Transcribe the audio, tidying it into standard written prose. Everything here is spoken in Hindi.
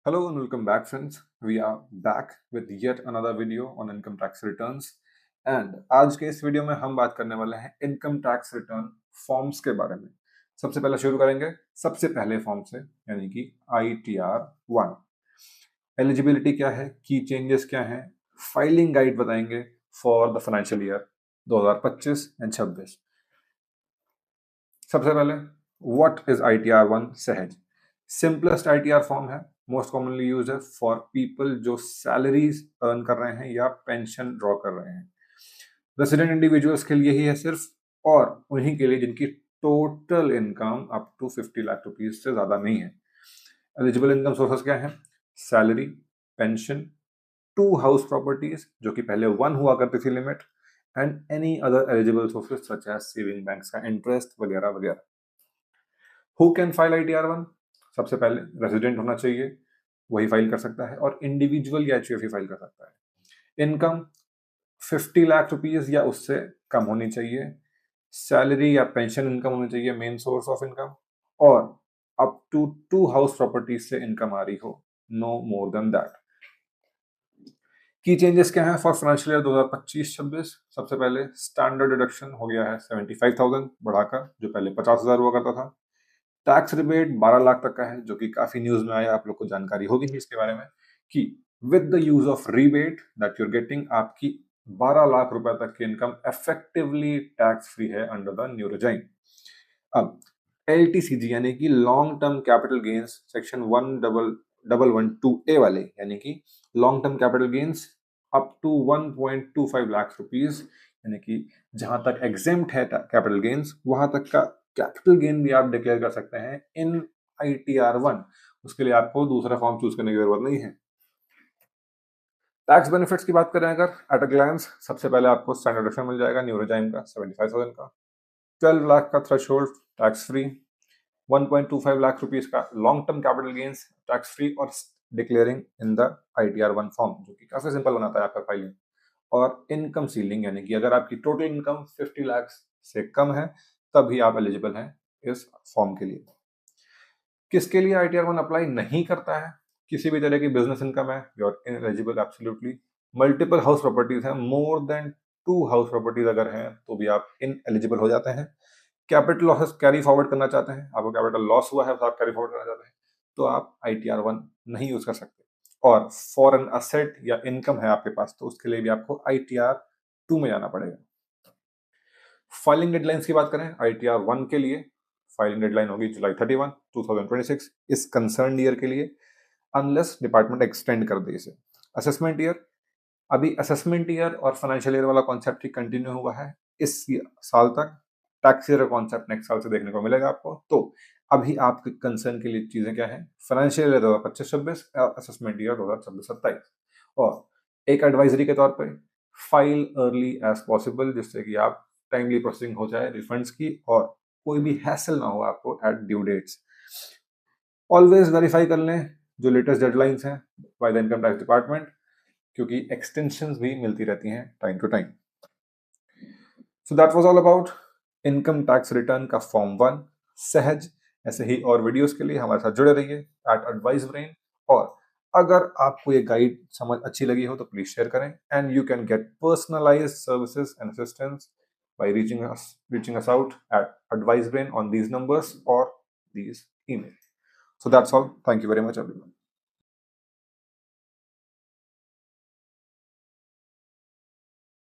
Hello and welcome back, friends. We are back with yet another video on income tax returns. And आज के इस वीडियो में हम बात करने वाले हैं इनकम टैक्स रिटर्न फॉर्म्स के बारे में। सबसे पहले शुरू करेंगे सबसे पहले फॉर्म से, यानी कि ITR-1। एलिजिबिलिटी क्या है, की चेंजेस क्या है, फाइलिंग गाइड बताएंगे for the financial year 2025 and 26। सबसे पहले व्हाट इज ITR-1 सहज। सिंपलेस्ट ITR फॉर्म है, मोस्ट कॉमनली यूज है फॉर पीपल जो सैलरीज अर्न कर रहे हैं या पेंशन ड्रॉ कर रहे हैं। रेसिडेंट इंडिविजुअल्स के लिए ही है सिर्फ, और उन्हीं के लिए जिनकी total income up to 50 lakh rupees से ज्यादा नहीं है। एलिजिबल इनकम सोर्सेस क्या है? सैलरी, पेंशन, 2 हाउस प्रॉपर्टीज जो कि पहले 1 हुआ करती थी limit, and any other eligible sources such as saving banks का इंटरेस्ट वगैरह वगैरह। Who can file ITR-1? सबसे पहले रेजिडेंट होना चाहिए, वही फाइल कर सकता है, और इंडिविजुअल या HUF फाइल कर सकता है। इनकम 50 लाख रुपीज या उससे कम होनी चाहिए। सैलरी या पेंशन इनकम होनी चाहिए मेन सोर्स ऑफ इनकम, और अप टू 2 हाउस प्रॉपर्टीज से इनकम आ रही हो, नो मोर देन दैट। की चेंजेस क्या है फॉर फाइनेंशियल ईयर 2025-26? सबसे पहले स्टैंडर्ड डिडक्शन हो गया है 75,000 बढ़ाकर, जो पहले 50,000 हुआ करता था। टैक्स रिबेट 12 लाख तक का है, जो कि काफी न्यूज में आया, आप लोग को जानकारी होगी इसके बारे में कि with the use of rebate that you are getting, आपकी 12 लाख रुपए तक की इनकम इफेक्टिवली टैक्स फ्री है अंडर द न्यू रेजाइम। अब LTCG यानी कि long term capital gains section 1112A वाले, यानी कि long term capital gains up to 1.25 lakh rupees, यानी कि जहां तक एग्जेम्प्ट है कैपिटल गेन्स, वहां तक का कैपिटल गेन भी आप डिक्लेयर कर सकते हैं इन ITR-1। उसके लिए आपको दूसरा फॉर्म चूज करने की जरूरत नहीं है। टैक्स बेनिफिट्स की बात करें अगर एट अ ग्लांस, सबसे पहले आपको स्टैंडर्ड डिडक्शन मिल जाएगा न्यू रेजाइम का 75,000 का, 12 लाख का threshold tax free, 1.25 lakh rupees का long term capital gains tax free, और declaring in the ITR-1 form, जो कि काफी सिंपल बनाता है आपका फाइलिंग। और इनकम सीलिंग, यानी कि अगर आपकी टोटल इनकम 50 लाख से कम है तभी आप एलिजिबल हैं इस फॉर्म के लिए। किसके लिए ITR-1 अप्लाई नहीं करता है? किसी भी तरह की बिजनेस इनकम है, you are eligible absolutely. Multiple house properties है, मोर देन 2 हाउस प्रॉपर्टीज अगर हैं तो भी आप इन एलिजिबल हो जाते हैं। कैपिटल लॉसेस कैरी फॉरवर्ड करना चाहते हैं, आपको कैपिटल लॉस हुआ है तो आप कैरी फॉरवर्ड करना चाहते हैं, तो आप ITR-1 नहीं यूज कर सकते। और फॉरेन असेट या इनकम है आपके पास, तो उसके लिए भी आपको ITR-2 में जाना पड़ेगा। फाइलिंग डेडलाइंस की बात करें ITR-1 के लिए, फाइलिंग डेडलाइन होगी जुलाई 31, 2026 इस कंसर्न ईयर के लिए, अनलेस डिपार्टमेंट एक्सटेंड कर दे इसे। असेसमेंट ईयर, अभी असेसमेंट ईयर और फाइनेंशियल ईयर वाला कॉन्सेप्ट ही कंटिन्यू हुआ है इस साल तक। टैक्स ईयर का कॉन्सेप्ट नेक्स्ट साल से देखने को मिलेगा आपको। तो अभी आपके कंसर्न के लिए चीजें क्या है? फाइनेंशियल ईयर 2025-26 और असेसमेंट ईयर 2026-27। और एक एडवाइजरी के तौर पर फाइल अर्ली एज पॉसिबल, जिससे कि आप टाइमली प्रोसेसिंग हो जाए रिफंड्स की, और कोई भी हैसल ना हो आपको at due dates. Always verify कर लें जो लेटेस्ट डेडलाइंस हैं by the income tax department, क्योंकि एक्सटेंशंस भी मिलती रहती हैं time to time. So that was all about income tax return का फॉर्म 1 सहज। ऐसे ही और वीडियोस के लिए हमारे साथ जुड़े रहिए एट एडवाइस ब्रेन। और अगर आपको ये गाइड समझ अच्छी लगी हो तो प्लीज शेयर करें, and you can get personalised services and assistance by reaching us out at advice brain on these numbers or these emails. So that's all. Thank you very much, everyone.